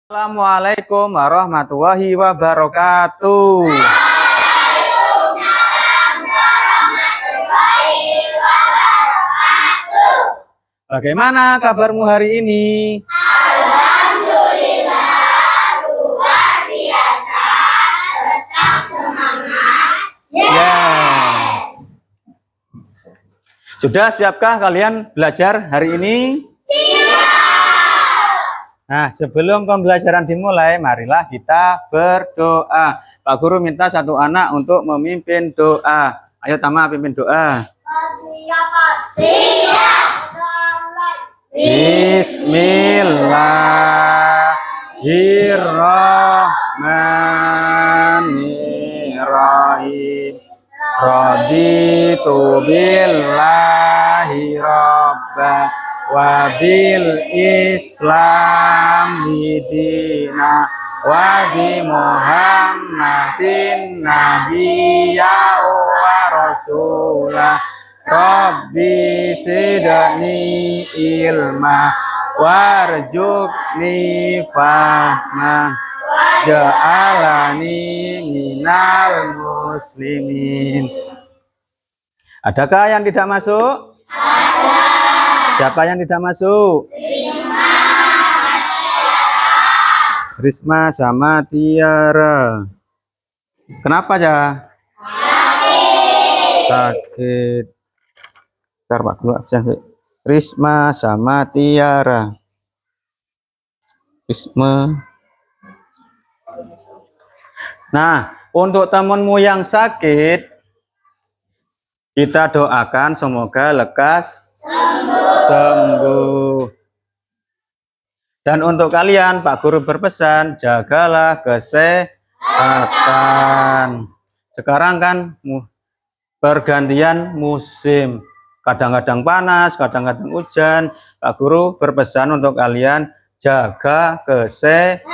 Assalamualaikum warahmatullahi wabarakatuh. Bagaimana kabarmu hari ini? Alhamdulillah, luar biasa, tetap semangat. Yes. Sudah siapkah kalian belajar hari ini? Siap. Nah, sebelum pembelajaran dimulai, marilah kita berdoa. Pak Guru minta satu anak untuk memimpin doa. Ayo Tama, pimpin doa. Siap. Bismillahirrahmanirrahim. Raditu billahi robba wa bil islami dina wa bi muhammadin nabiyya wa rasulah. Rabbi sidni ilma warzuqni fahma ja'alani minal muslimin. Adakah yang tidak masuk? Ada. Siapa yang tidak masuk? Risma sama Tiara. Kenapa ya? Sakit. Ntar Pak Guru absen. Risma sama Tiara. Risma. Nah, untuk temanmu yang sakit, kita doakan semoga lekas sembuh. Dan untuk kalian, Pak Guru berpesan, jagalah kesehatan. Sekarang kan pergantian musim. Kadang-kadang panas, kadang-kadang hujan. Pak Guru berpesan untuk kalian jaga kesehatan.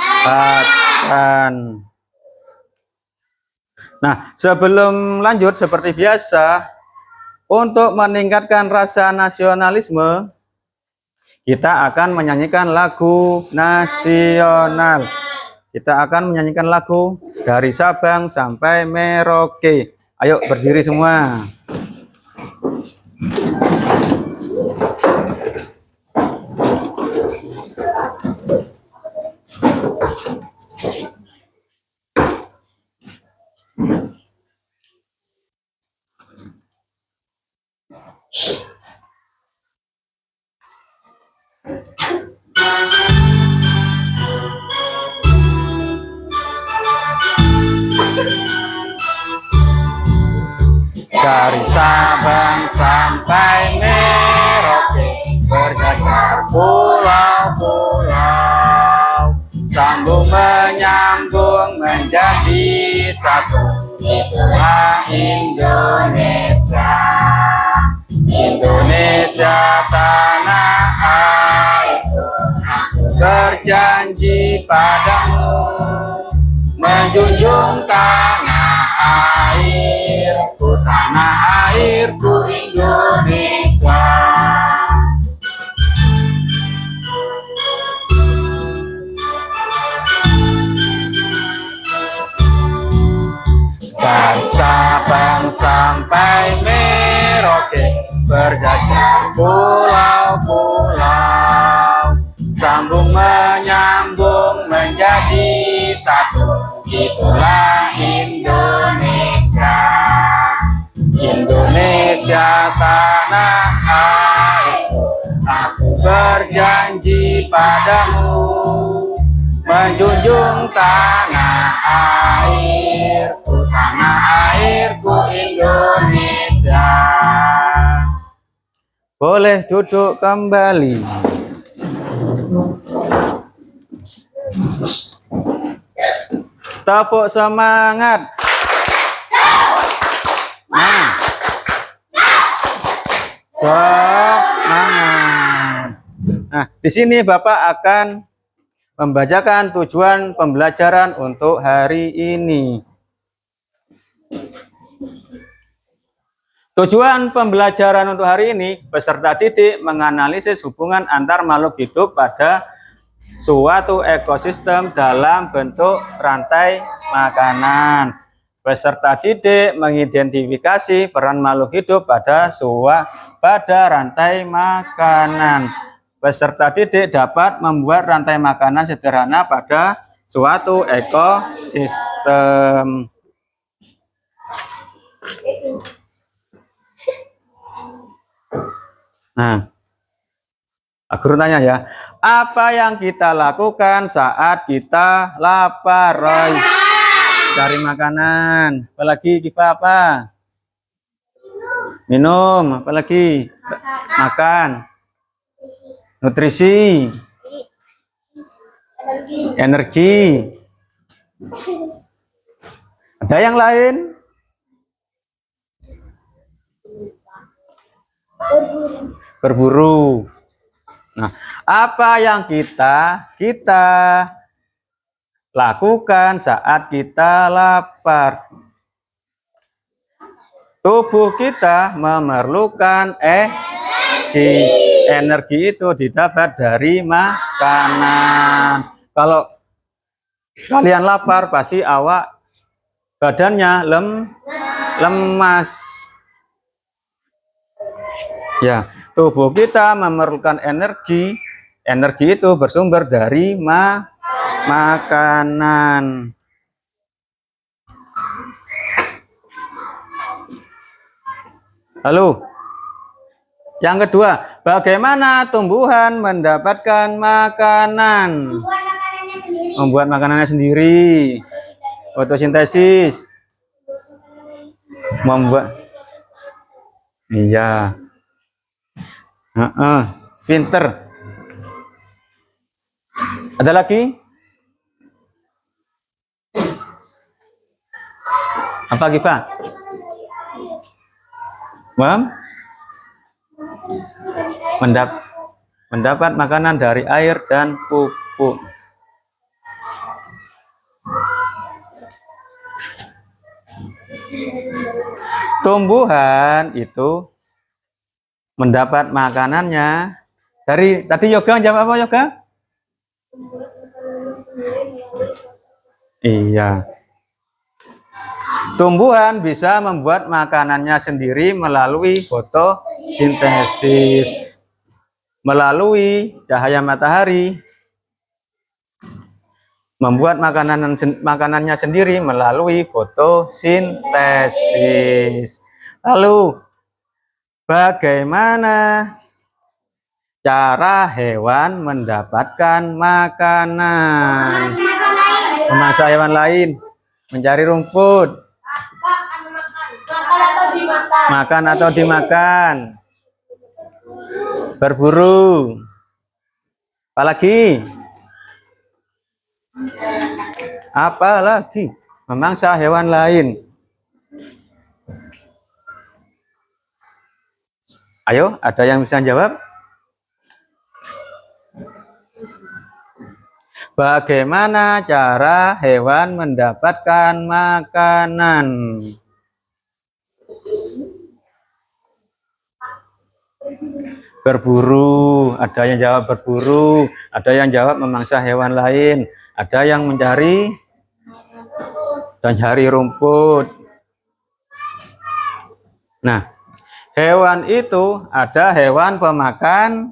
Nah, sebelum lanjut seperti biasa, untuk meningkatkan rasa nasionalisme, kita akan menyanyikan lagu nasional. Kita akan menyanyikan lagu dari Sabang sampai Merauke. Ayo berdiri semua. Dari Sabang sampai Merauke, berjajar pulau-pulau, sambung menyambung menjadi satu. Itulah Indonesia. Indonesia tanah airku, aku berjanji padamu, menjunjung tanah airku, tanah airku Indonesia. Dari Sabang sampai Merauke, berjajar pulau-pulau, sambung menyambung menjadi satu. Itulah Indonesia. Indonesia tanah airku, aku berjanji padamu, menjunjung tanah airku, tanah airku Indonesia. Boleh duduk kembali. Tepuk semangat. Nah. Semangat. Nah, di sini Bapak akan membacakan tujuan pembelajaran untuk hari ini. Tujuan pembelajaran untuk hari ini, peserta didik menganalisis hubungan antar makhluk hidup pada suatu ekosistem dalam bentuk rantai makanan. Peserta didik mengidentifikasi peran makhluk hidup pada rantai makanan. Peserta didik dapat membuat rantai makanan sederhana pada suatu ekosistem. Nah, guru tanya ya, apa yang kita lakukan saat kita lapar? Roy? Cari makanan. Apalagi kita apa? Minum. Apalagi? Makan. Nutrisi. Energi. Ada yang lain? Berburu. Nah, apa yang kita lakukan saat kita lapar? Tubuh kita memerlukan energi. Energi itu didapat dari makanan. Kalau kalian lapar, pasti badannya lemas. Ya, tubuh kita memerlukan energi. Energi itu bersumber dari makanan. Lalu, yang kedua, bagaimana tumbuhan mendapatkan makanan? Membuat makanannya sendiri. Fotosintesis. Membuat. Iya. Pinter. Ada lagi? Apa kita? Mendapat makanan dari air dan pupuk. Tumbuhan itu mendapat makanannya dari tadi Yoga jawab apa Yoga? Iya. Tumbuhan bisa membuat makanannya sendiri melalui fotosintesis, melalui cahaya matahari, membuat makanannya sendiri melalui fotosintesis. Lalu, bagaimana cara hewan mendapatkan makanan? Memasak hewan lain, mencari rumput, makan atau dimakan, berburu, apalagi? Apalagi memangsa hewan lain. Ayo, ada yang bisa jawab? Bagaimana cara hewan mendapatkan makanan? Berburu, ada yang jawab berburu, ada yang jawab memangsa hewan lain, ada yang mencari rumput. Nah, hewan itu ada hewan pemakan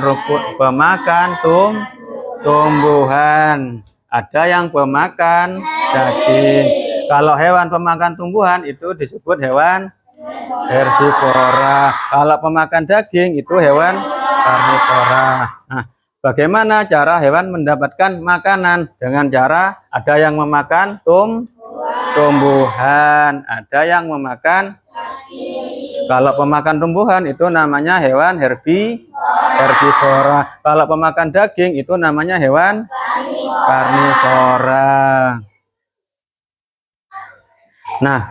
rumput, pemakan tumbuhan, ada yang pemakan daging. Kalau hewan pemakan tumbuhan itu disebut hewan herbivora. Kalau pemakan daging itu hewan karnivora. Nah, bagaimana cara hewan mendapatkan makanan? Dengan cara ada yang memakan tumbuhan, ada yang memakan. Kalau pemakan tumbuhan itu namanya hewan herbivora. Kalau pemakan daging itu namanya hewan karnivora. Nah,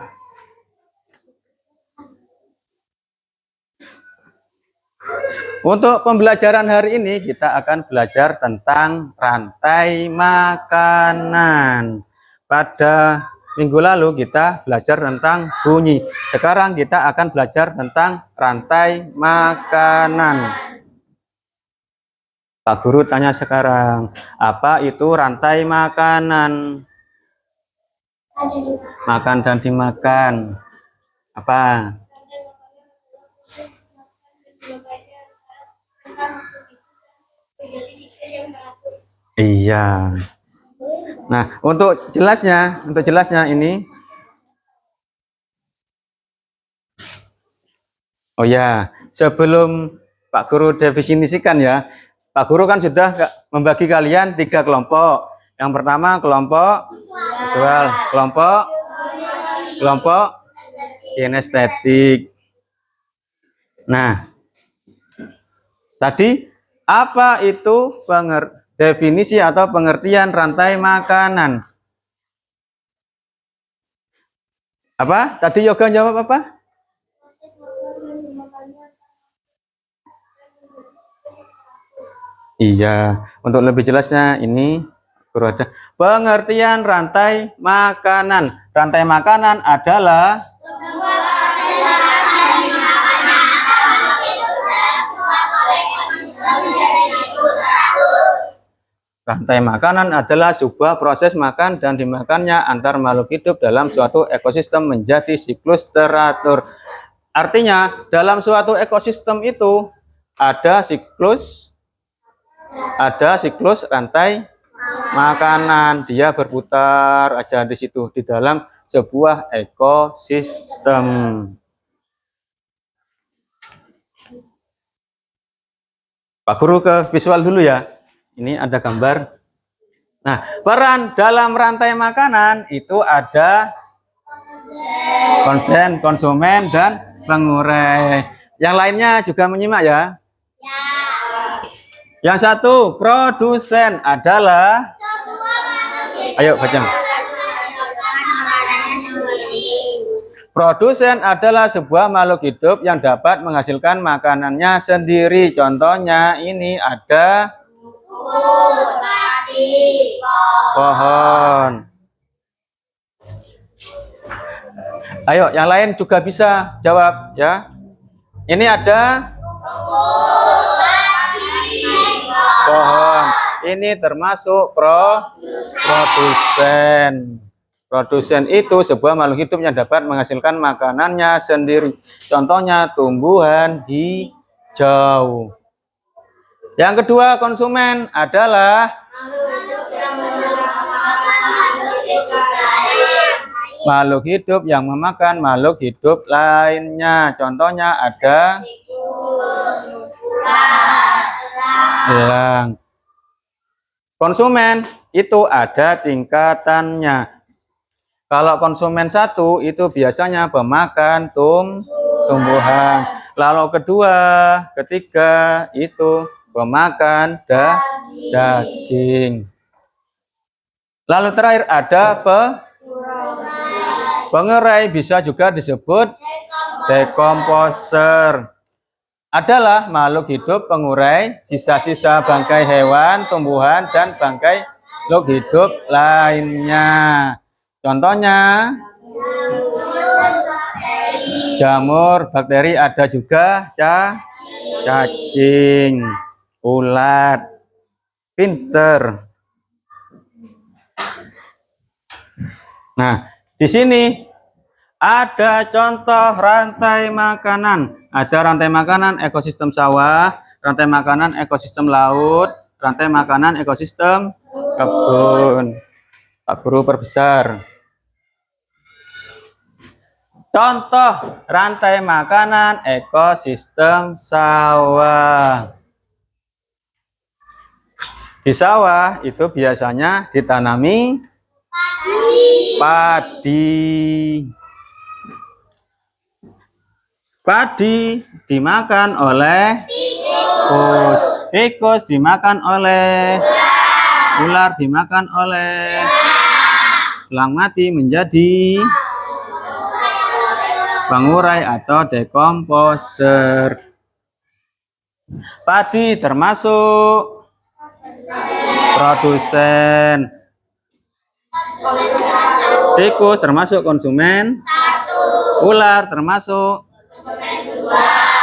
untuk pembelajaran hari ini kita akan belajar tentang rantai makanan. Pada minggu lalu kita belajar tentang bunyi. Sekarang kita akan belajar tentang rantai makanan. Pak Guru tanya sekarang, apa itu rantai makanan? Makan dan dimakan. Apa? Iya. Nah, untuk jelasnya ini. Oh ya, sebelum Pak Guru definisikan ya, Pak Guru kan sudah membagi kalian 3 kelompok. Yang pertama kelompok visual, kelompok kinestetik. Nah, tadi apa itu definisi atau pengertian rantai makanan? Apa? Tadi Yoga jawab apa? Iya, untuk lebih jelasnya ini Guru ada pengertian rantai makanan. Rantai makanan adalah sebuah proses makan dan dimakannya antar makhluk hidup dalam suatu ekosistem menjadi siklus teratur. Artinya, dalam suatu ekosistem itu ada siklus rantai makanan. Dia berputar aja di situ di dalam sebuah ekosistem. Pak Guru ke visual dulu ya. Ini ada gambar. Nah, peran dalam rantai makanan itu ada konsumen, dan pengurai. Yang lainnya juga menyimak ya. Yang satu, produsen adalah. Ayo baca. Produsen adalah sebuah makhluk hidup yang dapat menghasilkan makanannya sendiri. Contohnya ini ada pohon. Ayo, yang lain juga bisa jawab ya. Ini ada pohon. Ini termasuk produsen. Produsen itu sebuah makhluk hidup yang dapat menghasilkan makanannya sendiri. Contohnya tumbuhan hijau. Yang kedua, konsumen adalah makhluk hidup yang memakan makhluk hidup lainnya. Contohnya ada elang. Konsumen itu ada tingkatannya. Kalau konsumen satu itu biasanya pemakan tumbuhan. Lalu ketiga itu pemakan daging. Lalu terakhir ada pengurai, bisa juga disebut dekomposer. Adalah makhluk hidup pengurai sisa-sisa bangkai hewan, tumbuhan, dan bangkai makhluk hidup lainnya. Contohnya jamur, bakteri, ada juga cacing, ulat. Pinter. Nah, di sini ada contoh rantai makanan. Ada rantai makanan ekosistem sawah, rantai makanan ekosistem laut, rantai makanan ekosistem kebun. Pak Guru perbesar. Contoh rantai makanan ekosistem sawah. Di sawah itu biasanya ditanami padi. Padi dimakan oleh tikus. Tikus dimakan oleh ular, dimakan oleh elang mati menjadi pengurai atau dekomposer. Padi termasuk produsen. Tikus termasuk konsumen. Ular termasuk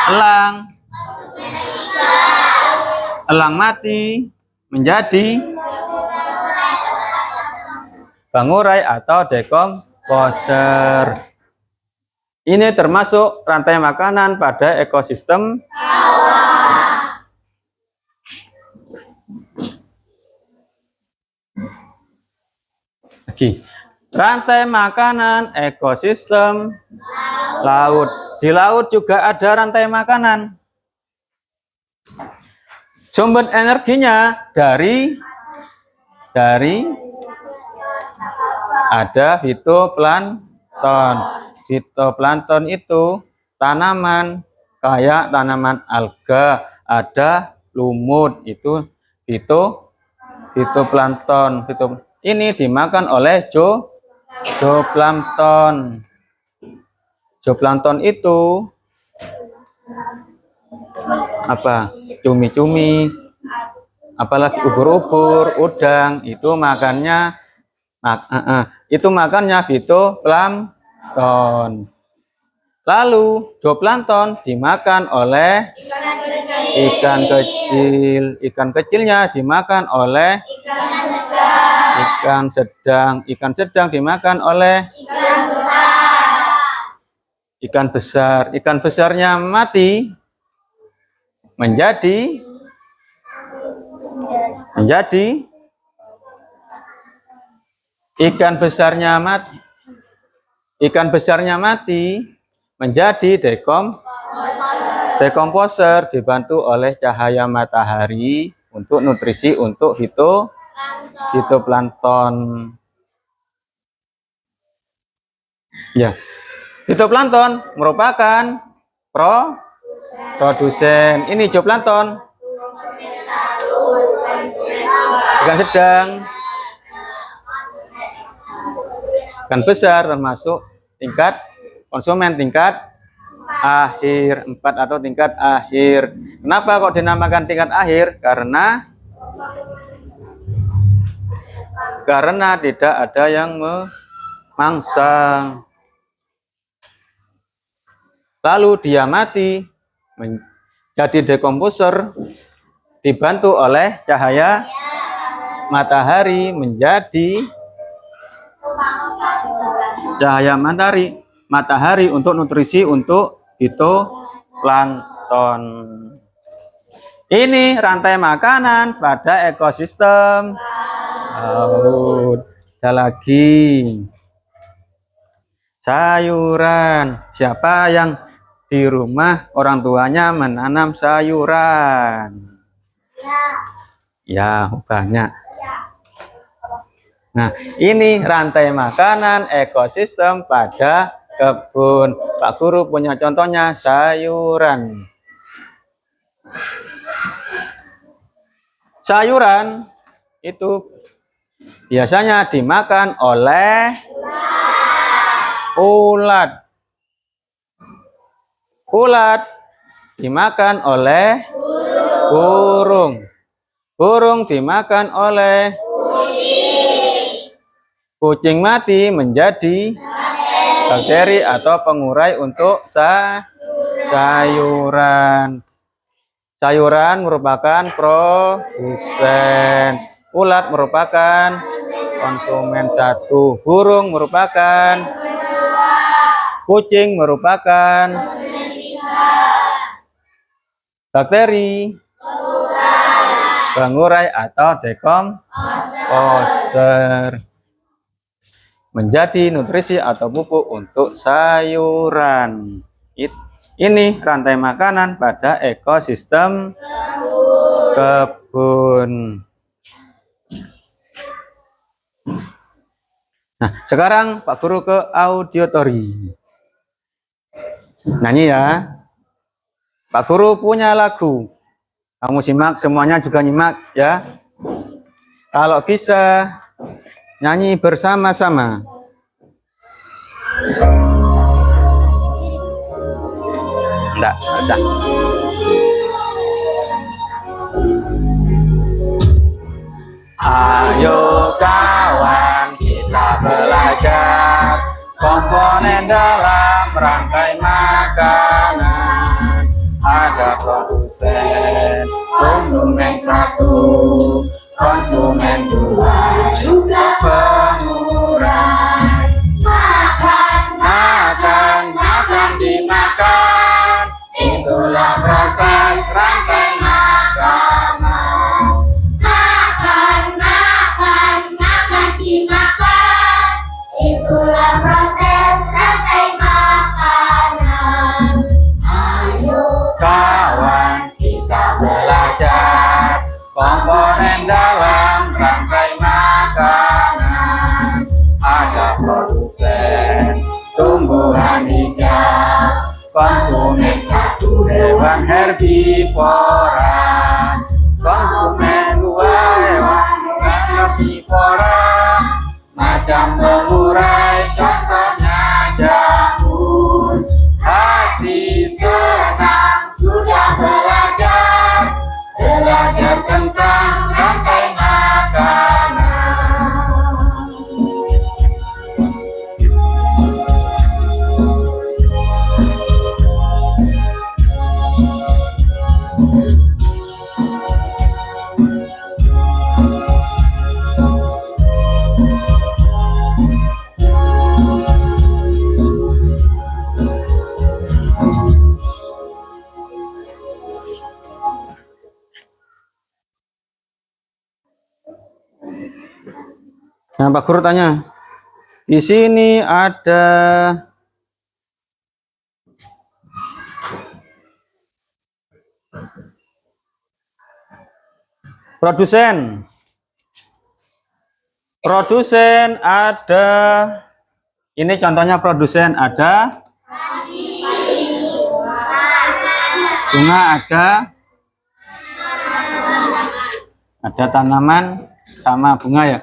elang. elang mati menjadi bangurai atau dekomposer. Ini termasuk rantai makanan pada ekosistem lagi. Rantai makanan ekosistem laut. Di laut juga ada rantai makanan. Sumber energinya dari ada fitoplankton. Fitoplankton itu tanaman kayak tanaman alga, ada lumut, itu fitoplankton. Ini dimakan oleh zooplankton. Zooplankton itu apa? Cumi-cumi, apalagi ubur-ubur, udang, itu makannya fitoplankton. Lalu zooplankton dimakan oleh ikan kecil. Ikan kecilnya dimakan oleh ikan sedang. Ikan sedang dimakan oleh ikan besar. Ikan besarnya mati menjadi ikan besarnya mati menjadi dekomposer, dibantu oleh cahaya matahari untuk nutrisi untuk fitoplankton. Ya, fitoplankton merupakan produsen. Ini zooplankton, ikan sedang, ikan besar, termasuk tingkat konsumen tingkat akhir 4 atau tingkat akhir. Kenapa kok dinamakan tingkat akhir? Karena tidak ada yang memangsa. Lalu dia mati menjadi dekomposer, dibantu oleh cahaya matahari menjadi cahaya matahari untuk nutrisi untuk fitoplankton. Ini rantai makanan pada ekosistem laut. Ada lagi sayuran. Siapa yang di rumah orang tuanya menanam sayuran? Ya, banyak. Nah, ini rantai makanan ekosistem pada kebun. Pak Guru punya contohnya sayuran. Sayuran itu biasanya dimakan oleh ulat. Ulat dimakan oleh burung. Burung dimakan oleh kucing mati menjadi bakteri atau pengurai untuk sayuran. Sayuran merupakan produsen. Ulat merupakan konsumen satu. Burung merupakan, kucing merupakan bakteri, pengurai atau dekomposer, menjadi nutrisi atau pupuk untuk sayuran. Ini rantai makanan pada ekosistem kebun. Nah, sekarang Pak Guru ke auditori. Nyanyi ya. Pak Guru punya lagu. Kamu simak, semuanya juga nyimak ya. Kalau bisa nyanyi bersama-sama. Enggak usah. Ayo kawan, kita belajar komponen dalam rantai makanan. Ada produsen, konsumen satu, konsumen dua, juga pengurai. makan dimakan, itulah proses rantai makanan. Makan dimakan, itulah proses rantai makanan. Ayo Kawan, kita belajar komponen dalam rantai makanan. Ada produsen tumbuhan hijau, konsumen satu hewan herbivora, konsumen dua hewan herbivora, macam pengurai contohnya jamur. Hati senang sudah belajar tentang rantai makanan. Nah, Pak Guru tanya, di sini ada produsen. Produsen ada, ini contohnya produsen ada bunga, ada tanaman sama bunga ya.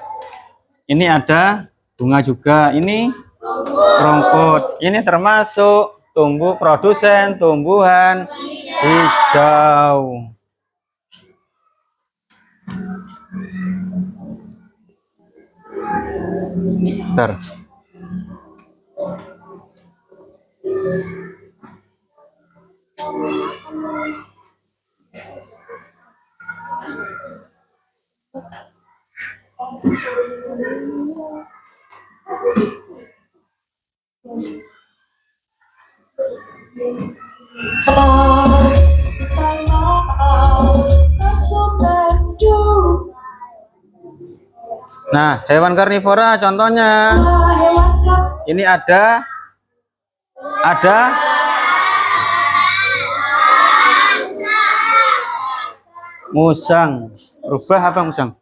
Ini ada bunga juga, ini rumput. Ini termasuk tumbuh produsen tumbuhan hijau. Bentar. Nah, hewan karnivora contohnya. Ini ada musang. Rubah apa musang?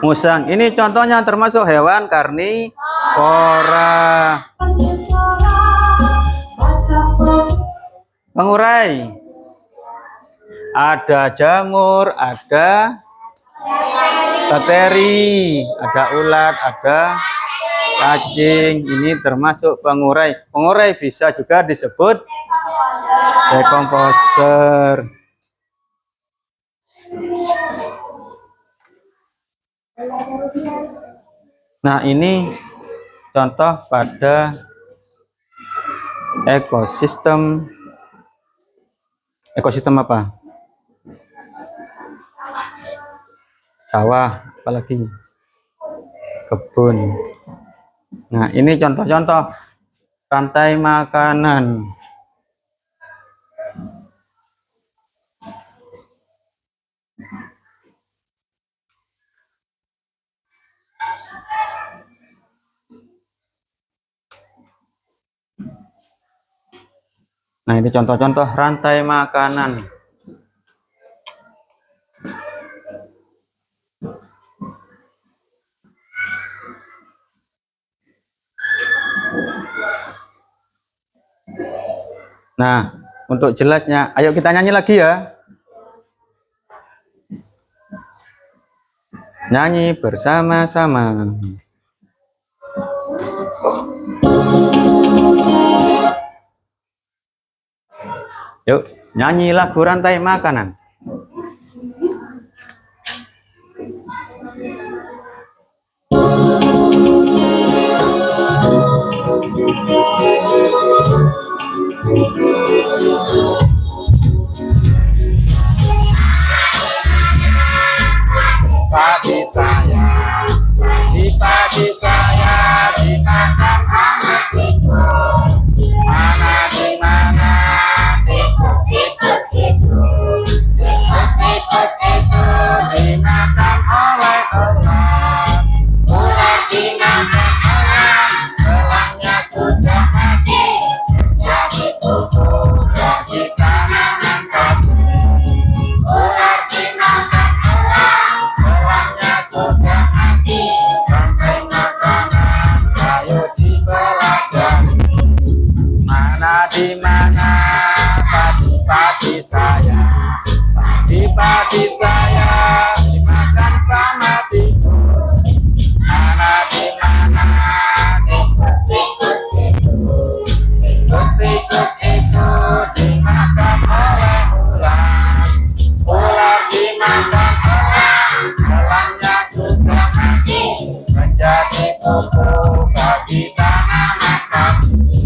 Musang. Ini contohnya termasuk hewan karnivora. Pengurai. Ada jamur, ada bakteri, ada ulat, ada cacing. Ini termasuk pengurai. Pengurai bisa juga disebut dekomposer. Nah, ini contoh pada ekosistem. Ekosistem apa? Sawah, apalagi kebun. Nah, ini contoh-contoh rantai makanan. Nah, ini contoh-contoh rantai makanan. Nah, untuk jelasnya, ayo kita nyanyi lagi ya. Nyanyi bersama-sama. Yuk, nyanyi lagu rantai makanan. padi saya. Padi saya dimakan sama tikus. Mana di mana Tikus, tikus itu. Tikus, tikus itu. dimakan oleh elang. Ular dimakan elang. Elangnya sudah mati. Jadi pupuk, jadi tanaman padi. Ular dimakan elang. Elangnya sudah mati. Sampai makanan sayur dipelajari. Mana di mana padi saya. Padi saya dimakan sama tikus. Mana di mana Tikus, tikus itu. tikus itu dimakan oleh ular. Ular dimakan elang. Elangnya sudah mati. Menjadi pupuk bagi tanaman padi.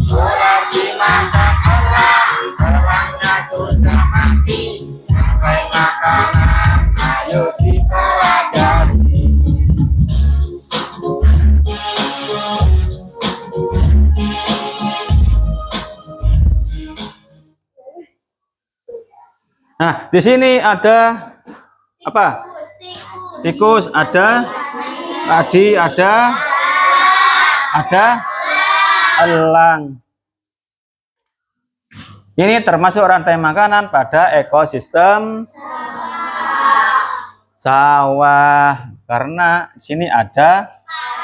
Ular dimakan elang. Elangnya sudah mati. Sampai makanan ayo dipelajari. Nah, di sini ada apa? Tikus, ada padi, ada elang. Ini termasuk rantai makanan pada ekosistem sawah. Karena di sini ada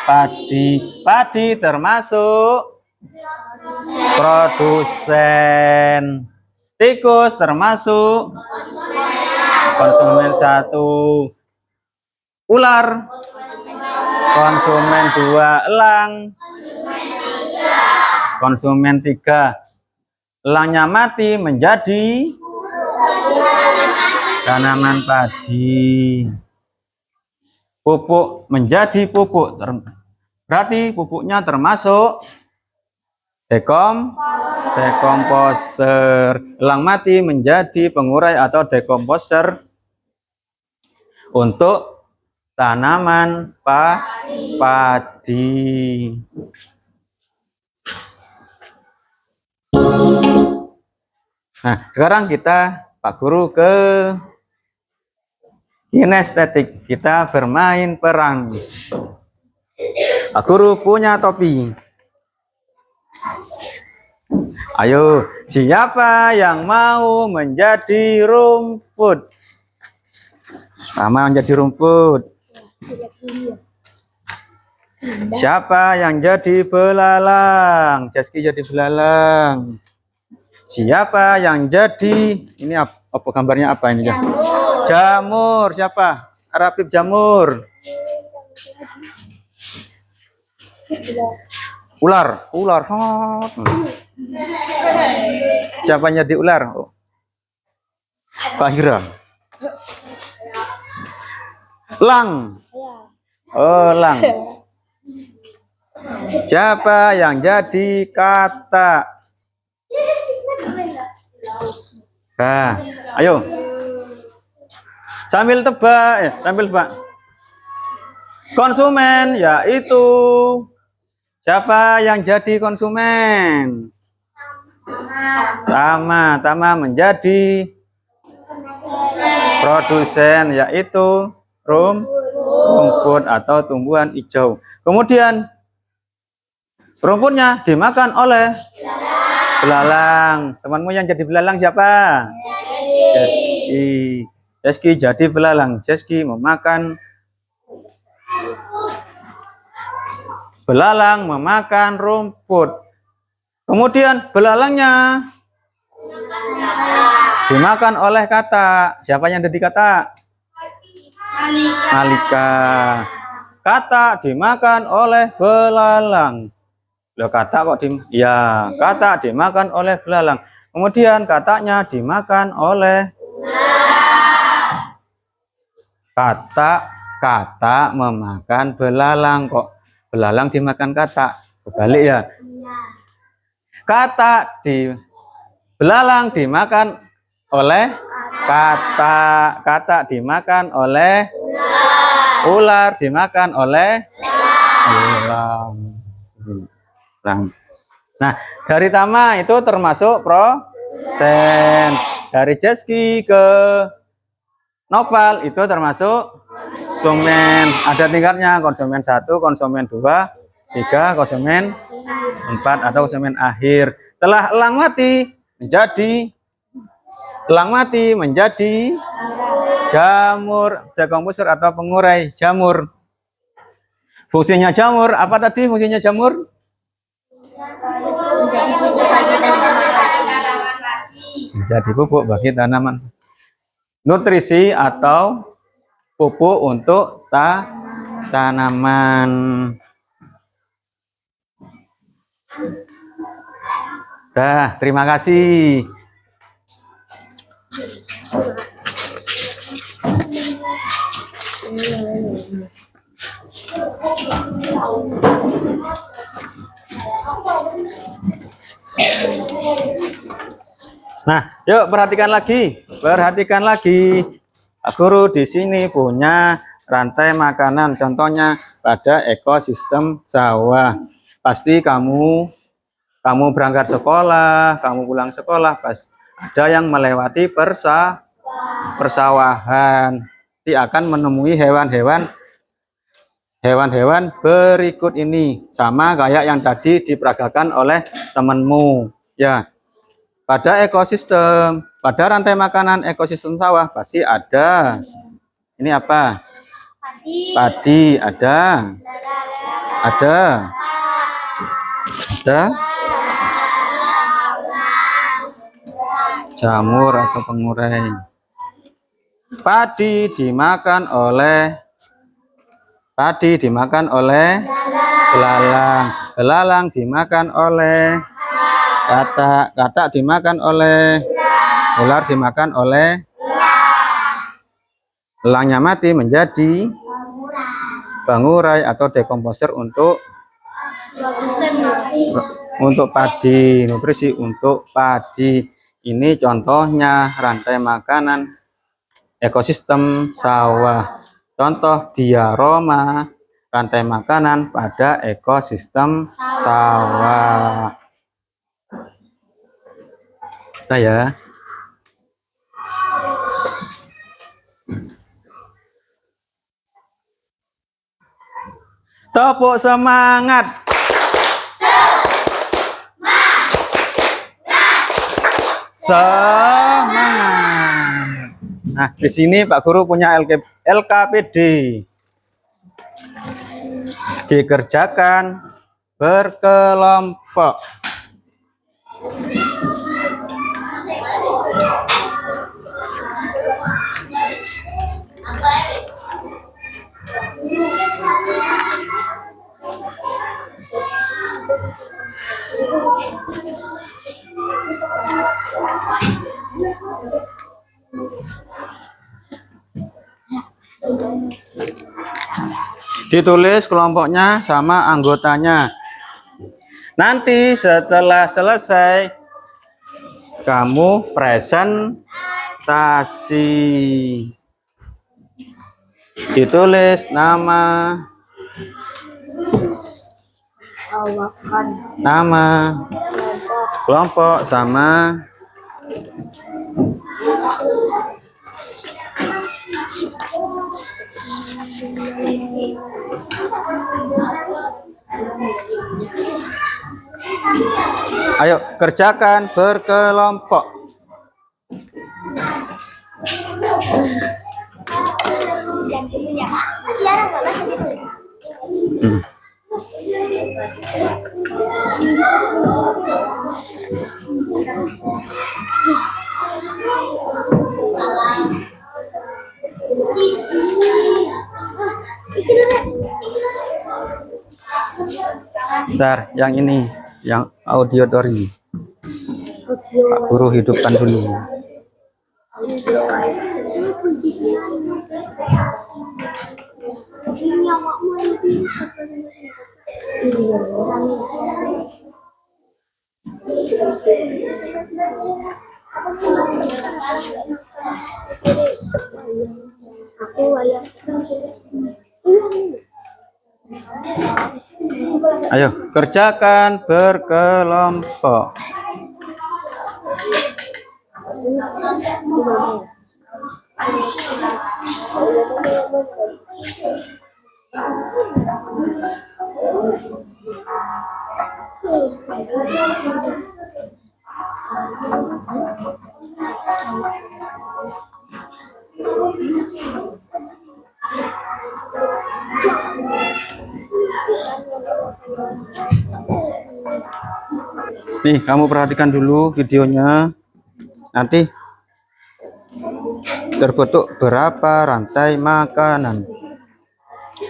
padi. Padi termasuk produsen. Tikus termasuk konsumen 1. Ular konsumen 2. Elang konsumen 3. Elangnya mati menjadi tanaman padi. Pupuk menjadi pupuk. Berarti pupuknya termasuk dekomposer. Elang mati menjadi pengurai atau dekomposer untuk tanaman padi. Nah, sekarang kita, Pak Guru, ke kinestetik. Kita bermain perang. Pak Guru punya topi. Ayo, siapa yang mau menjadi rumput? Sama menjadi rumput. Siapa yang jadi belalang? Jeski jadi belalang. Siapa yang jadi, ini apa gambarnya apa ini? Jamur. Jamur. Siapa? Arapip jamur. Ular. Siapa yang jadi ular? Oh. Fahira. Lang. Oh, lang. Siapa yang jadi kata? Nah, ayo. Sambil tebak, sambil tebak. Konsumen yaitu siapa yang jadi konsumen? Tama menjadi produsen yaitu rumput atau tumbuhan hijau. Kemudian rumputnya dimakan oleh belalang. Temanmu yang jadi belalang siapa? Jeski. Jeski jadi belalang. Jeski memakan belalang memakan rumput. Kemudian belalangnya dimakan oleh kata. Siapa yang jadi kata? Malika. Kata dimakan oleh belalang. Loh, kata kok kata dimakan oleh belalang. Kemudian katanya dimakan oleh kata memakan belalang. Kok belalang dimakan kata? Kebalik ya. Belalang dimakan oleh kata dimakan oleh Ular dimakan oleh elang. Elang. Nah, dari Tama itu termasuk prosen. Dari Jeski ke Noval itu termasuk konsumen. Ada tingkatnya, konsumen 1, konsumen 2, 3, konsumen 4 atau konsumen akhir. Setelah elang mati menjadi jamur, dekomposer atau pengurai jamur. Fungsinya jamur apa tadi fungsinya jamur? Menjadi pupuk bagi tanaman. Nutrisi atau pupuk untuk tanaman. Dah, terima kasih. Nah, yuk perhatikan lagi. Pak Guru di sini punya rantai makanan. Contohnya pada ekosistem sawah. Pasti kamu berangkat sekolah, kamu pulang sekolah, pas ada yang melewati persawahan. Pasti akan menemui hewan-hewan berikut ini. Sama kayak yang tadi diperagakan oleh temanmu. Ya. Pada ekosistem, pada rantai makanan ekosistem sawah pasti ada. Ini apa? Padi ada. Jamur atau pengurai. Padi dimakan belalang. Belalang dimakan oleh katak dimakan oleh ular, dimakan oleh elangnya mati menjadi pengurai atau dekomposer untuk padi, nutrisi untuk padi. Ini contohnya rantai makanan ekosistem sawah. Contoh diaroma rantai makanan pada ekosistem sawah. Ya. Tepuk semangat. Semangat. Nah, di sini Pak Guru punya LKPD. Dikerjakan berkelompok. Ditulis kelompoknya sama anggotanya. Nanti setelah selesai kamu presentasi. Ditulis nama kelompok sama ayo kerjakan berkelompok. Bentar, yang ini, yang audiotori. Pak Guru hidupkan dulu. Aku ayam. Ayo, kerjakan berkelompok. Nih, kamu perhatikan dulu videonya. Nanti terbentuk berapa rantai makanan.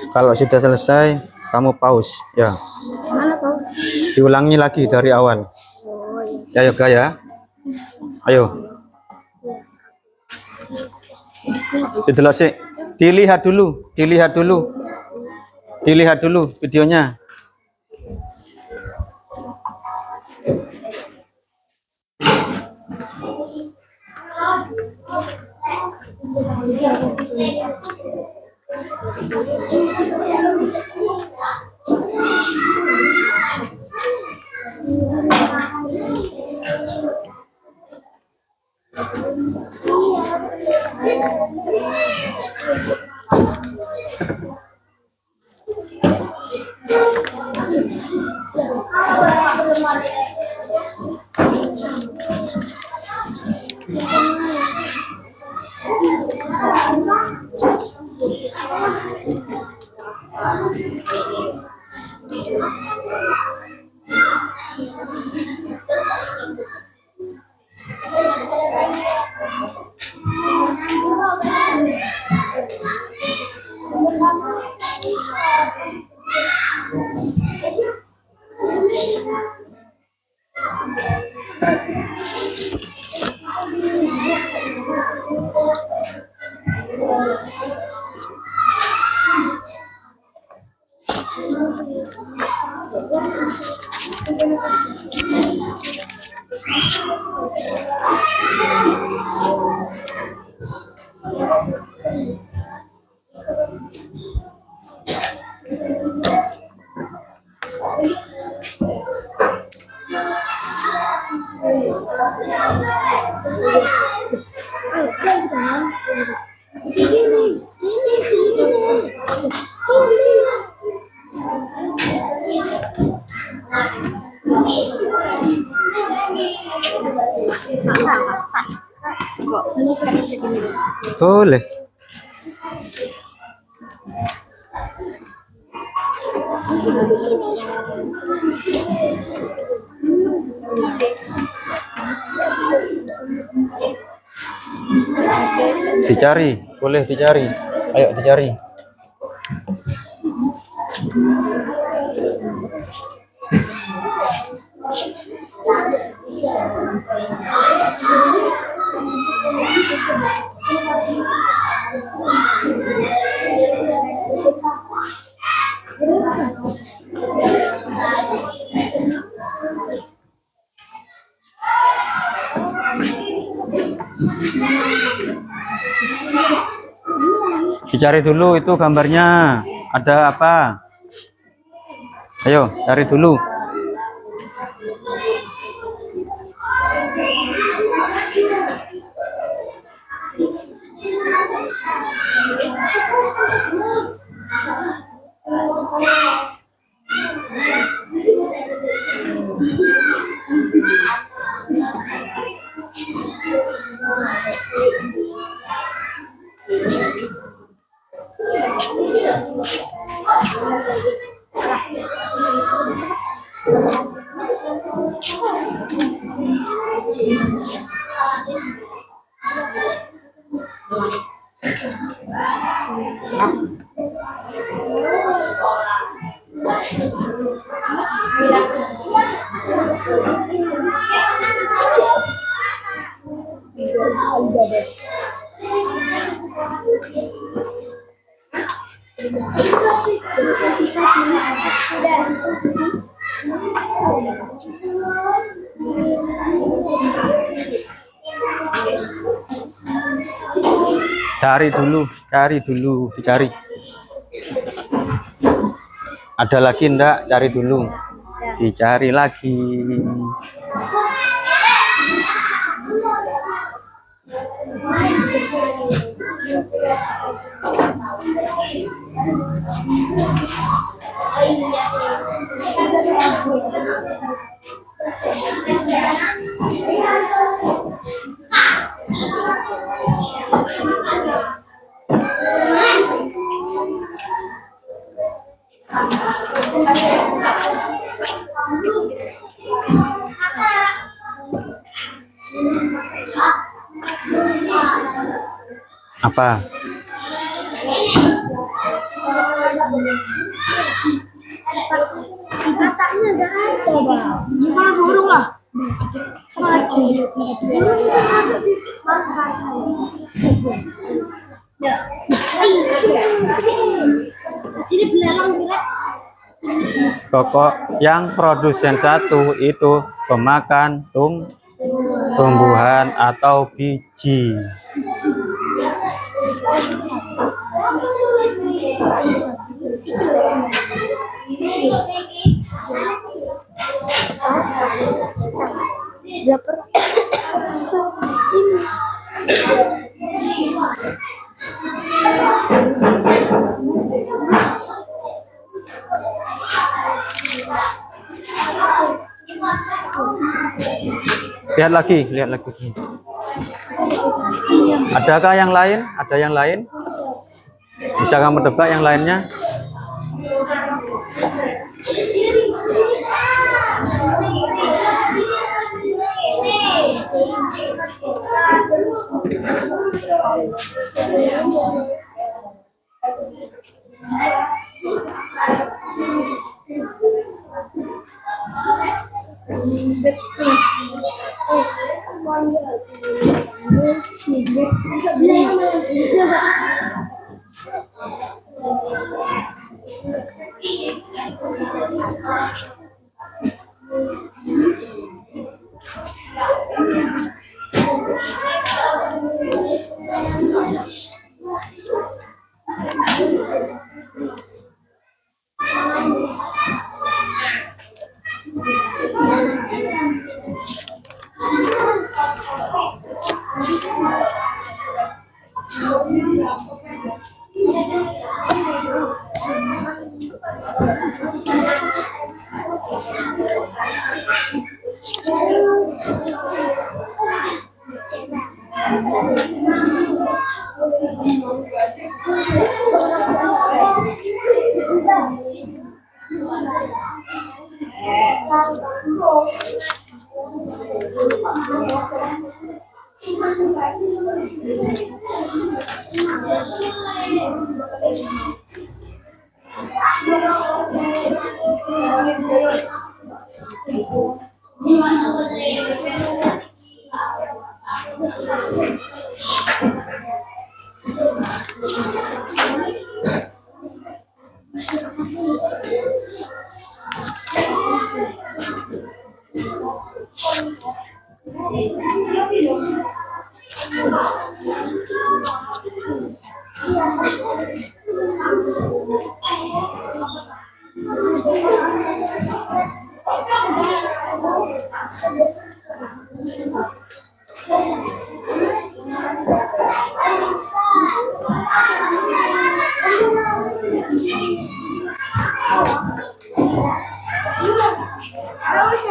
Kalau sudah selesai, kamu pause ya. Mana pause? Diulangi lagi dari awal. Ya, yoga ya. Ayo. Itulah sih. Dilihat dulu videonya. Boleh. Dicari, boleh dicari. Ayo dicari. Dicari dulu itu gambarnya ada apa. Ayo cari dulu. Cari dulu, dicari. Ada lagi ndak? Cari dulu. Dicari lagi. Apa? Katanya nggak ada, Bang. Gimana burung lah? Sengaja. Burung itu ada di ya. Sini belalang bila. Pokok yang produsen satu itu pemakan tumbuhan atau biji. Lapar. Lihat lagi. Adakah yang lain? Ada yang lain? Bisa kamu tebak yang lainnya?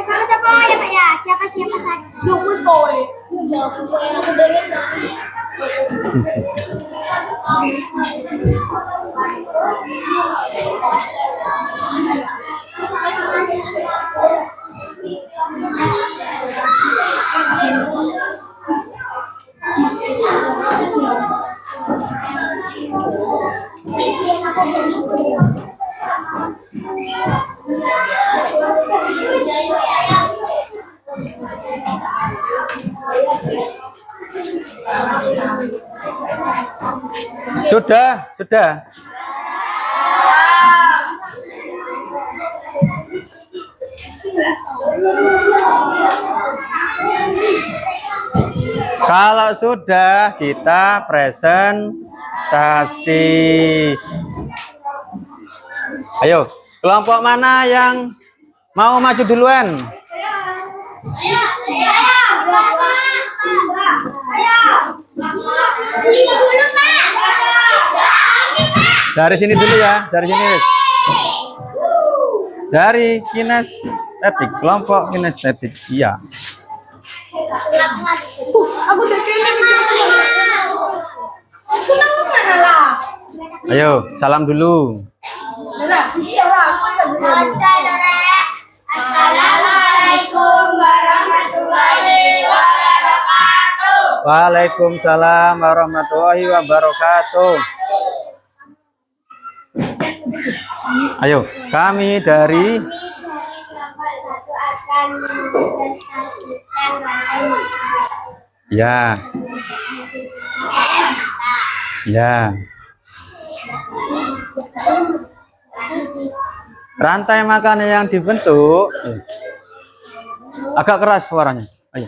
Sama siapa ya Pak ya? Siapa saja. Yuk, kowe. Ya, kowe aku beres nanti. Sudah. Kalau sudah, kita presentasi. Ayo, Kelompok mana yang mau maju duluan? Ini dulu, Pak. Dari sini dulu ya, dari sini. Dari kinestetik, kelompok kinestetik. Iya. Aku terkena. Aku tahu mana lah. Ayo, salam dulu. Nah, Assalamualaikum warahmatullahi wabarakatuh. Waalaikumsalam warahmatullahi wabarakatuh. Ayo, kami dari Kelompok 1 akan menginvestasikan rantai makanan. ya, ya. Rantai makanan yang dibentuk agak keras suaranya. Ayo.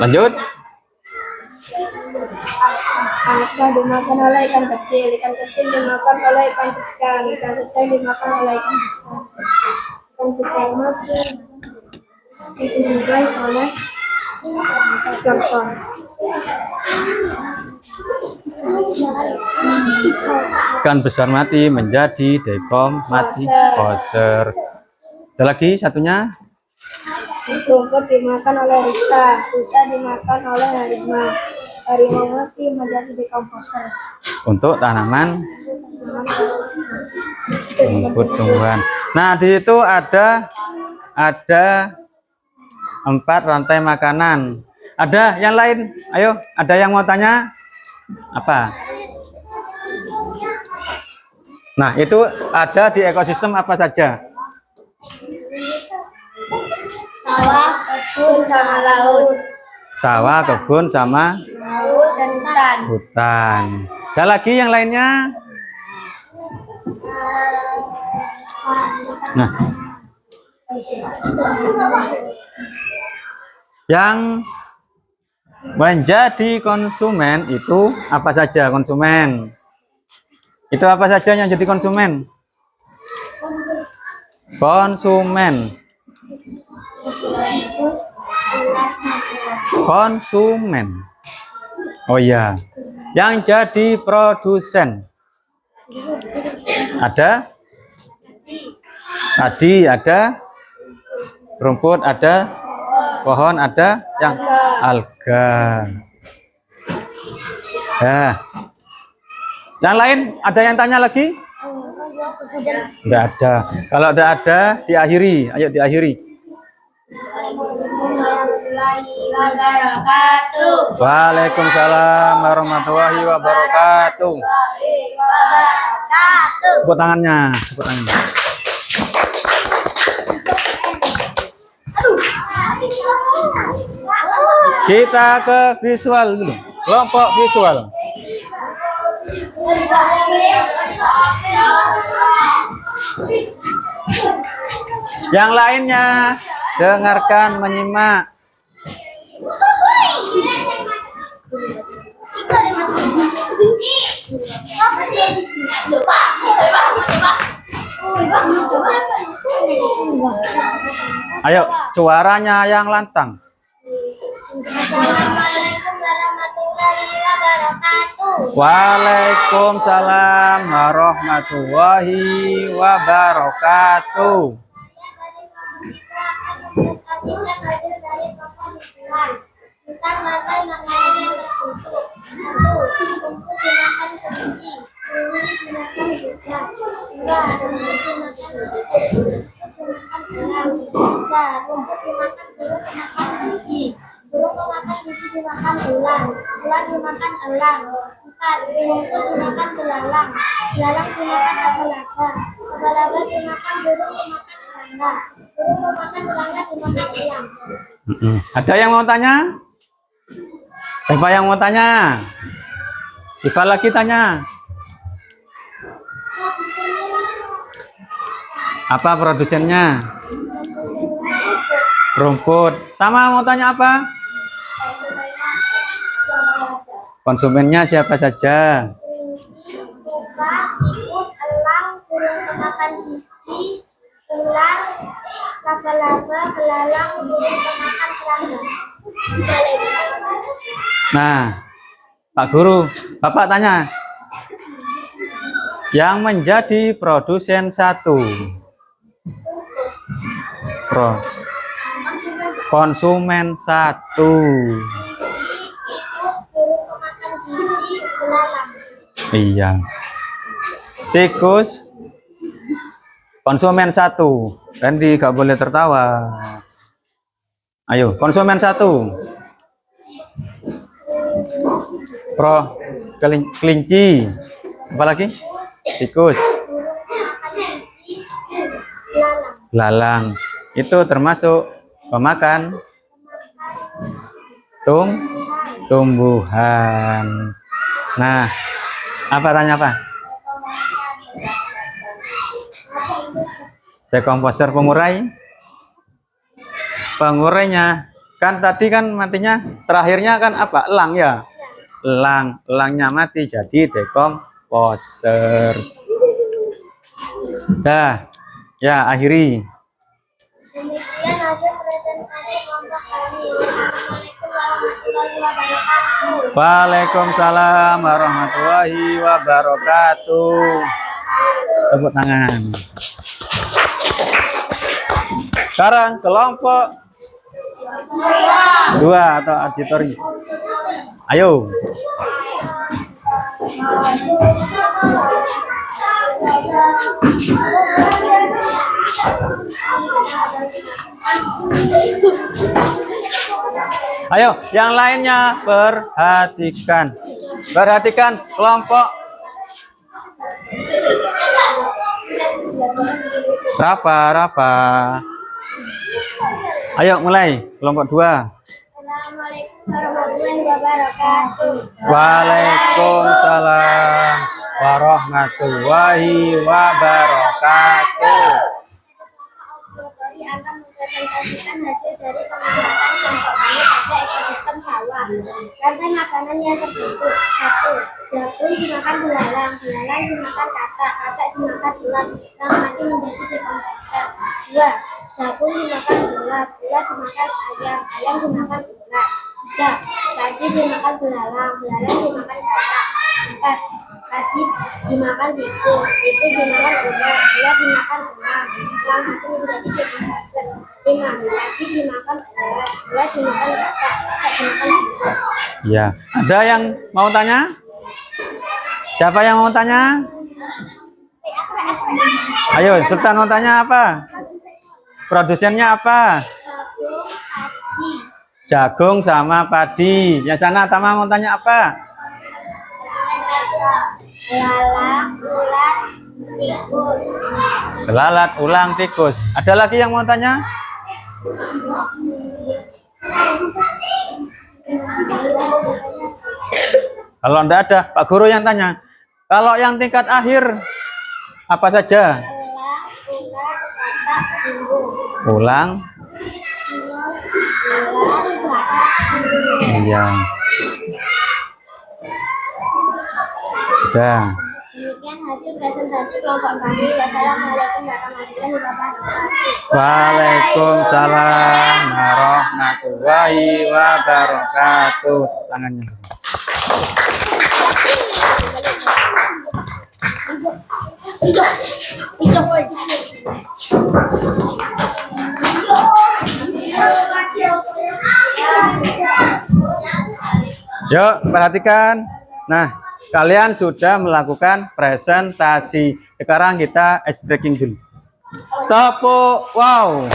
Lanjut. Angka dimakan oleh ikan kecil dimakan oleh ikan kecil dimakan oleh ikan besar. Ikan besar mati dibunuh oleh gampang. Ikan besar mati menjadi dekomposer. Ada lagi satunya. Rumput dimakan oleh rusa dimakan oleh harimau mati menjadi dekomposer. Untuk tanaman rumput tumbuhan. Nah, di situ ada 4 rantai makanan. Ada yang lain? Ayo, ada yang mau tanya? Apa? Nah, itu ada di ekosistem apa saja? Sawah, kebun, sama laut. Sawah, kebun, sama Laut dan hutan. hutan. Ada lagi yang lainnya? Nah, yang menjadi konsumen itu apa saja konsumen? Itu apa saja yang jadi konsumen? Konsumen. Konsumen. Oh iya. Yang jadi produsen. Ada? Tadi ada rumput, ada pohon, ada yang alga. Ya. Yang lain ada yang tanya lagi? Tidak ada. Kalau tidak ada, diakhiri. Ayo diakhiri. Waalaikumsalam warahmatullahi wabarakatuh. Tepuk tangannya. Tepuk tangannya. Kita ke visual dulu. Kelompok visual. Yang lainnya dengarkan, menyimak. Ayo, suaranya yang lantang. Assalamualaikum warahmatullahi wabarakatuh. Waalaikumsalam warahmatullahi wabarakatuh. Tentang rantai makanan yang terbentuk. 1. Rumput dimakan kelinci. Kulit dimakan hujan. 2. rumput dimakan burung dimakan biji. Burung memakan biji dimakan elang. Elang dimakan elang. 4. Rumput dimakan belalang. Belalang dimakan laba-laba. Laba-laba dimakan burung dimakan serangga. Burung memakan serangga dimakan elang. Ada yang mau tanya? Siapa yang mau tanya? Iva lagi tanya. Apa produsennya? Rumput. Tama mau tanya apa? Konsumennya siapa saja? Kupa, tikus, elang, burung pemakan biji, ular, laba-laba, belalang, burung pemakan serangga. Nah, Pak Guru, Bapak tanya. Yang menjadi produsen satu. Konsumen satu. Tikus, burung pemakan biji, belalang. Iya. Tikus konsumen satu. Randy gak boleh tertawa. Ayo, konsumen satu. Kelinci. Apa lagi? Tikus. Burung pemakan biji, belalang. Belalang. Itu termasuk pemakan tumbuhan. Nah, apa tanya apa? Dekomposer pengurai. Pengurainya kan tadi kan matinya terakhirnya kan apa? Elang ya. Elangnya mati jadi dekomposer. Dah. Ya, akhiri. Demikian hasil presentasi kelompok kami. Assalamualaikum warahmatullahi wabarakatuh. Waalaikumsalam warahmatullahi wabarakatuh. Tepuk tangan. Sekarang kelompok 2 atau auditori. Ayo. Ayo, yang lainnya perhatikan. Perhatikan kelompok Rafa. Ayo mulai kelompok 2. Assalamualaikum warahmatullahi wabarakatuh. Waalaikumsalam warahmatullahi wabarakatuh. Auditori akan mempresentasikan hasil dari pengamatan kelompok kami pada ekosistem sawah. Rantai makanan yang terbentuk. 1. Jagung dimakan belalang. Belalang dimakan katak. Katak dimakan ulat. Ulat mati menjadi dekomposer. 2. Jagung dimakan ulat. Ulat dimakan ayam. Ayam dimakan ulat. 3. Padi dimakan belalang. Belalang dimakan katak. 4. Padi dimakan tikus. Tikus dimakan ulat. Ulat dimakan elang. Elang mati menjadi dekomposer. 5. Padi dimakan ulat. Ulat dimakan katak. Katak dimakan tikus. Ya, ada yang mau tanya? Siapa yang mau tanya? Ayo, Sultan mau tanya apa? Produsennya apa? Jagung sama padi. Yang sana Tama mau tanya apa? Belalang, ulat, tikus. Belalat, ulang, tikus. Ada lagi yang mau tanya? Kalau enggak ada, Pak Guru yang tanya. Kalau yang tingkat akhir apa saja? Ulang. Iya. Sudah. Demikian hasil presentasi kelompok kami. Wassalamualaikum warahmatullahi wabarakatuh. Waalaikumsalam warahmatullahi wabarakatuh. Tangannya. Yuk, perhatikan. Nah, kalian sudah melakukan presentasi. Sekarang kita ice breaking dulu. Tepuk, wow.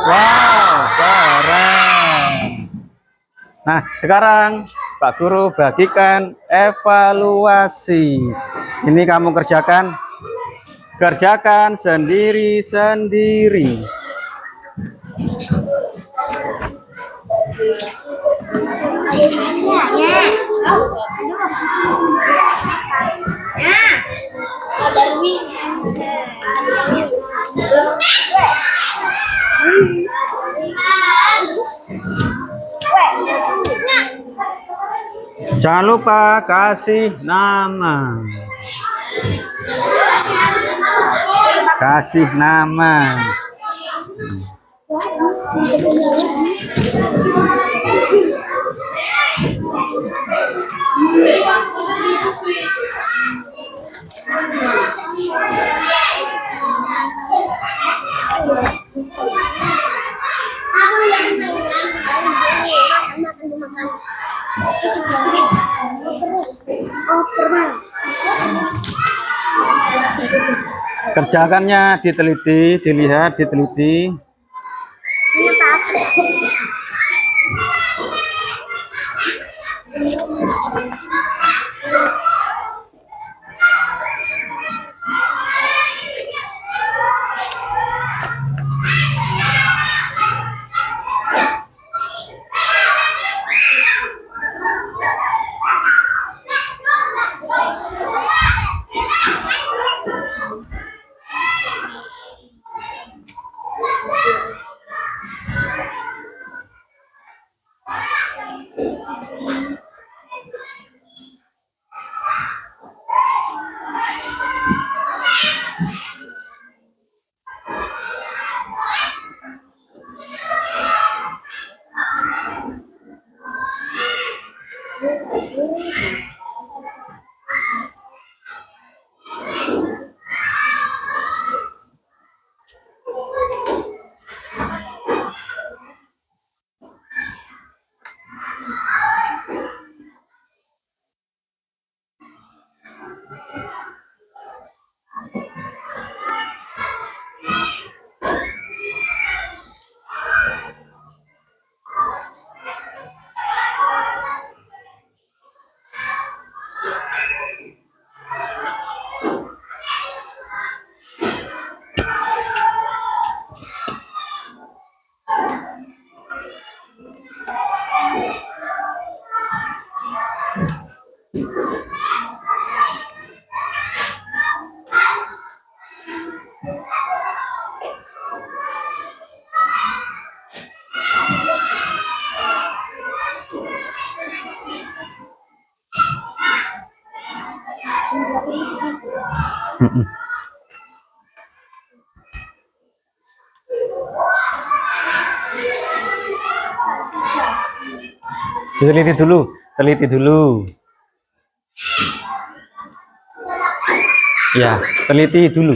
Wow, keren. Nah, sekarang Pak Guru bagikan evaluasi. Ini kamu kerjakan sendiri-sendiri. Jangan lupa kasih nama. Kasih nama. Kerjakannya diteliti, dilihat, diteliti. Teliti dulu. Ya, teliti dulu.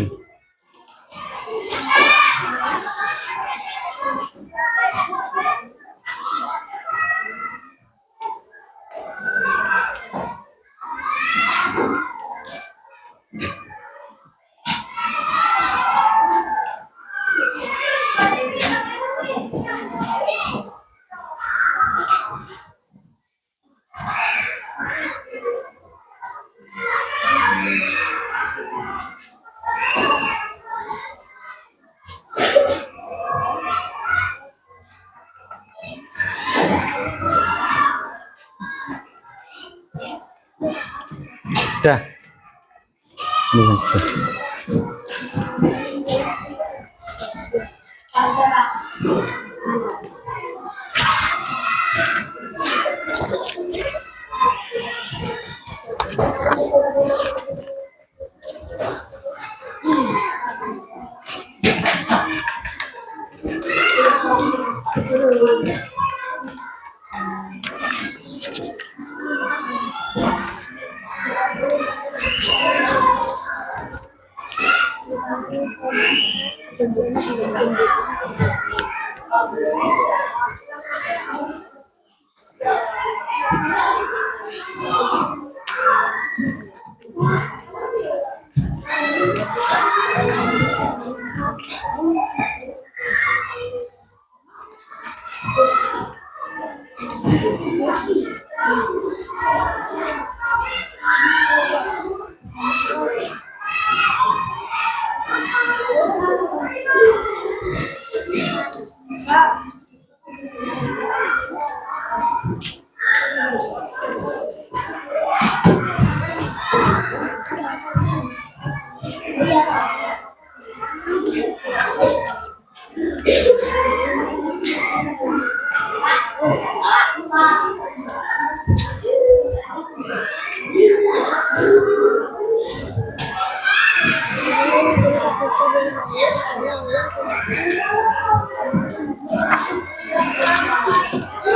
Dah.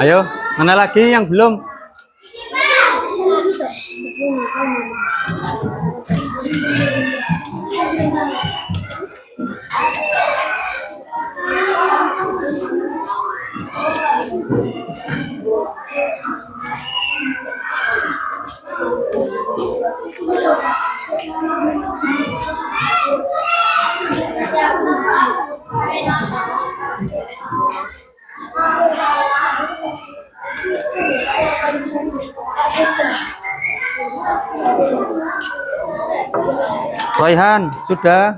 Ayo, mana lagi yang belum? Royhan, sudah?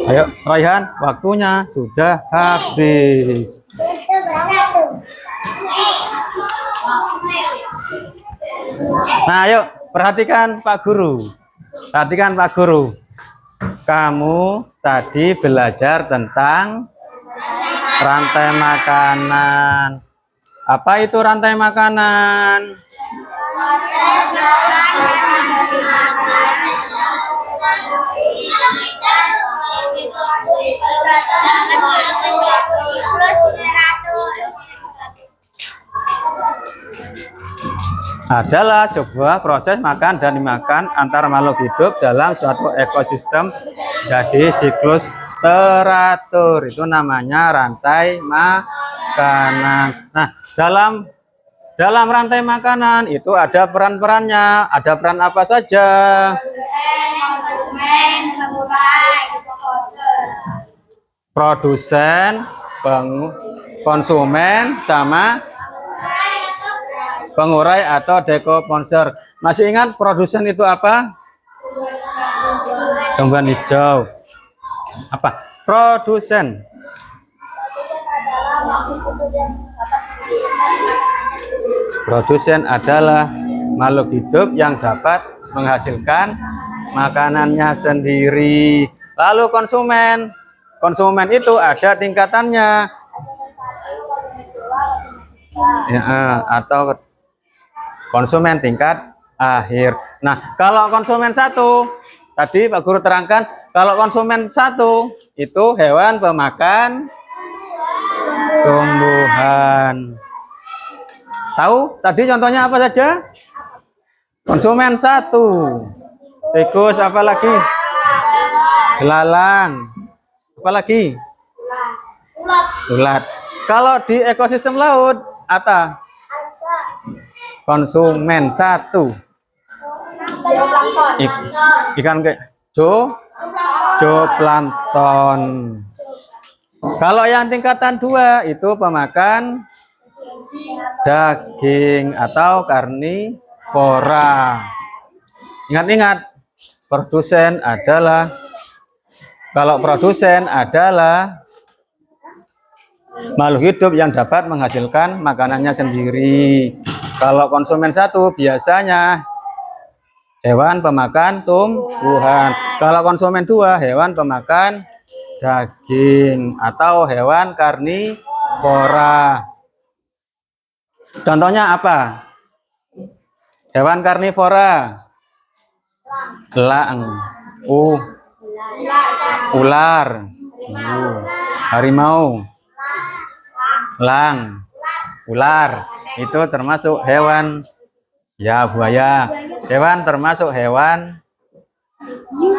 Ayo, Raihan, waktunya sudah habis. Nah, ayo perhatikan Pak Guru. Perhatikan Pak Guru. Kamu tadi belajar tentang rantai makanan. Apa itu rantai makanan? Adalah sebuah proses makan dan dimakan antara makhluk hidup dalam suatu ekosistem jadi siklus teratur. Itu namanya rantai makanan. Nah, dalam rantai makanan itu ada peran-perannya. Ada peran apa saja? Produsen, konsumen, sama pengurai atau dekomposer. Masih ingat produsen itu apa? Tumbuhan hijau. Apa? Produsen. Produsen adalah makhluk hidup yang dapat menghasilkan makanannya sendiri. Lalu konsumen. Konsumen itu ada tingkatannya. Ya, atau konsumen tingkat akhir. Nah, kalau konsumen satu, tadi Pak Guru terangkan, kalau konsumen satu itu hewan pemakan tumbuhan. Tahu? Tadi contohnya apa saja? Konsumen satu. Tikus, apa lagi? Belalang. Apa lagi? Ulat. Kalau di ekosistem laut, apa? Konsumen satu. Ikan zooplankton. Kalau yang tingkatan 2 itu pemakan daging atau karnivora. Ingat-ingat, produsen adalah makhluk hidup yang dapat menghasilkan makanannya sendiri. Kalau konsumen satu biasanya hewan pemakan tumbuhan. Kalau konsumen 2 hewan pemakan daging atau hewan karnivora. Contohnya apa? Hewan karnivora. Elang, ular, harimau, elang, ular. Itu termasuk hewan. Ya, buaya. Hewan termasuk hewan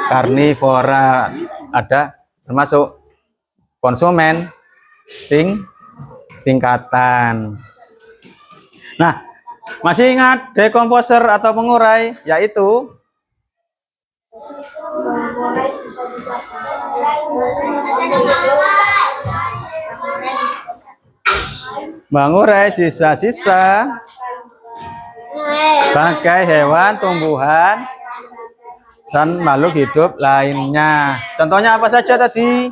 karnivora. Ada termasuk konsumen tingkatan. Nah, masih ingat dekomposer atau pengurai, yaitu mengurai sisa-sisa bangkai hewan, tumbuhan, dan makhluk hidup lainnya. Contohnya apa saja tadi?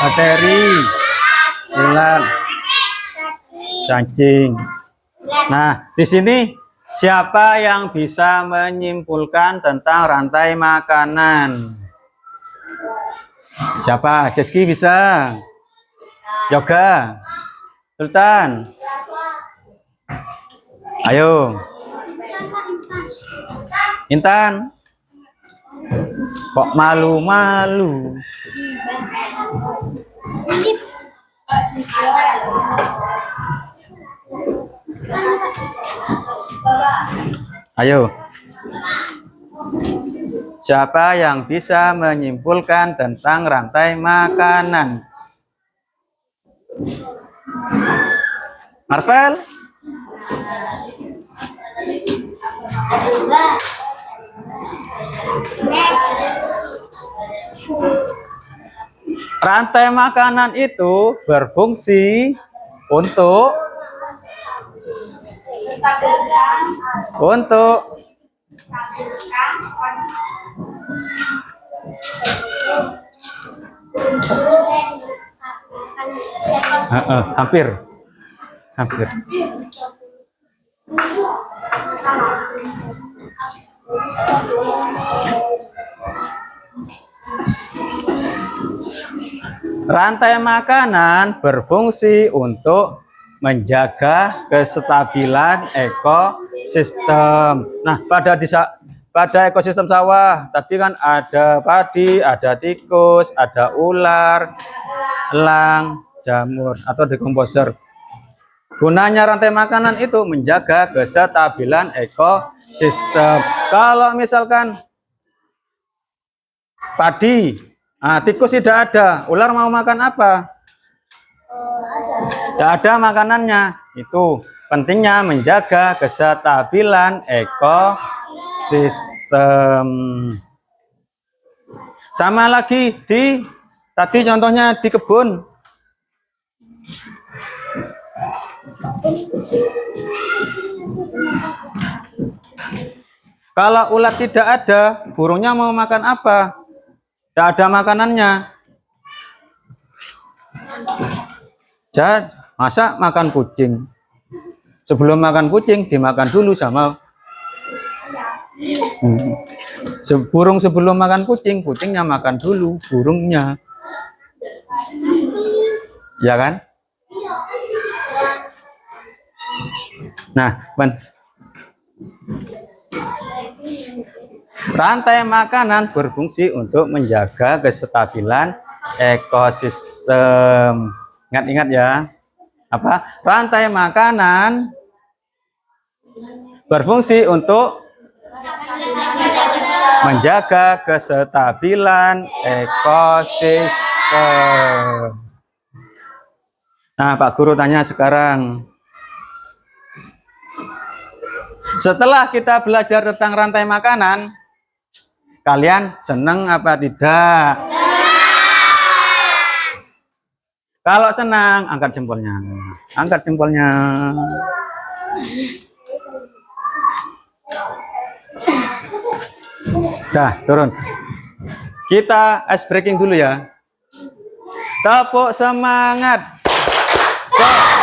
Bakteri, ular, cacing. Nah, di sini siapa yang bisa menyimpulkan tentang rantai makanan? Siapa? Jeski bisa? Yoga? Sultan? Ayo. Intan? Kok malu-malu? Ayo. Siapa yang bisa menyimpulkan tentang rantai makanan? Marvel? Rantai makanan itu berfungsi untuk hampir. Rantai makanan berfungsi untuk menjaga kestabilan ekosistem. Nah, pada ekosistem sawah tadi kan ada padi, ada tikus, ada ular, elang, jamur atau dekomposer. Gunanya rantai makanan itu menjaga kestabilan ekosistem. Kalau misalkan padi, tikus tidak ada, ular mau makan apa? Tidak ada makanannya. Itu pentingnya menjaga kestabilan ekosistem. Sama lagi tadi contohnya di kebun. Kalau ulat tidak ada, burungnya mau makan apa? Tidak ada makanannya. Jadi, masa makan kucing? Sebelum makan kucing, dimakan dulu sama burung. Sebelum makan kucing, kucingnya makan dulu burungnya. Ya kan? Nah, rantai makanan berfungsi untuk menjaga kestabilan ekosistem. Ingat-ingat ya. Apa? Rantai makanan berfungsi untuk menjaga kestabilan ekosistem. Nah, Pak Guru tanya sekarang. Setelah kita belajar tentang rantai makanan, kalian senang apa tidak? Kalau senang, angkat jempolnya. Angkat jempolnya. Dah, turun. Kita ice breaking dulu ya. Tepuk semangat. Semangat.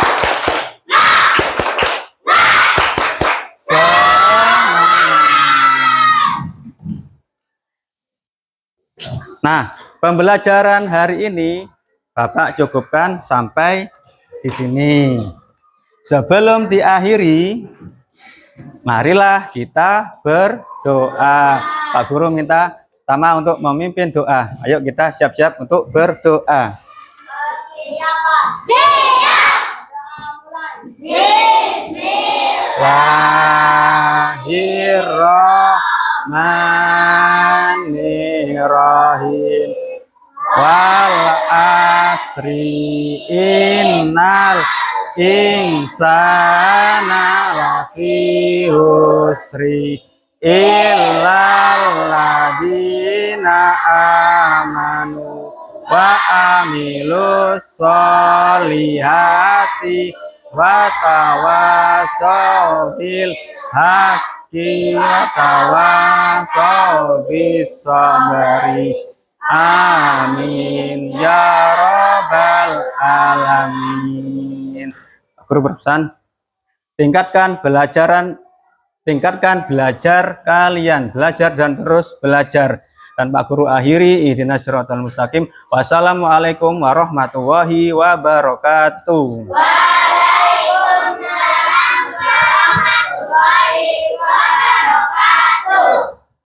Nah, pembelajaran hari ini Bapak cukupkan sampai di sini. Sebelum diakhiri, marilah kita berdoa. Pak Guru minta Tama untuk memimpin doa. Ayo kita siap-siap untuk berdoa. Bismillahirrahmanirrahim. Wal asri innal insana lafi husri illal ladina amanu wa amilus solihati wa tawasaw bil haqqi wa tawasaw bis sabri. Amin ya rabbal alamin. Guru berpesan, tingkatkan belajar kalian, belajar dan terus belajar. Dan Pak Guru akhiri, ihdinas siratal mustaqim. Wassalamualaikum warahmatullahi wabarakatuh.